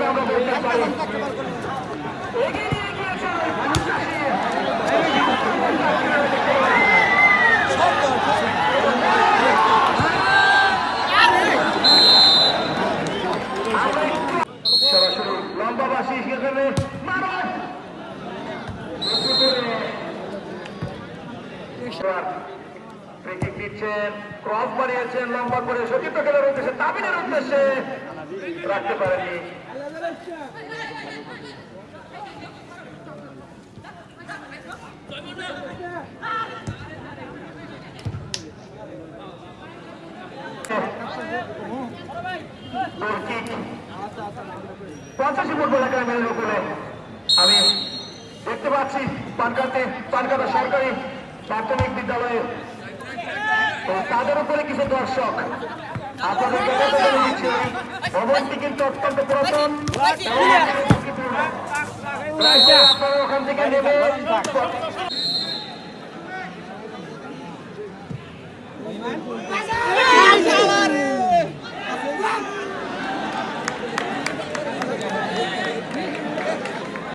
আমরা বলতে পারি এগিয়ে গিয়েছেন সরাসরি লম্বা বাসি হিসেবে ফ্রিকিক দিচ্ছেন, ক্রস বানিয়েছেন লম্বা করে সতীর্থ খেলার উদ্দেশ্যে, তামিনের উদ্দেশ্যে রাখতে পারেনি। পঞ্চাশি ফুটবল একাডেমির উপরে আমি দেখতে পাচ্ছি পানকাটা সরকারি প্রাথমিক বিদ্যালয়ে তাদের উপরে কিছু দর্শক আপনাদের ভবনটি কিন্তু অত্যন্ত পুরাতন, আপনারা ওখান থেকে নেবে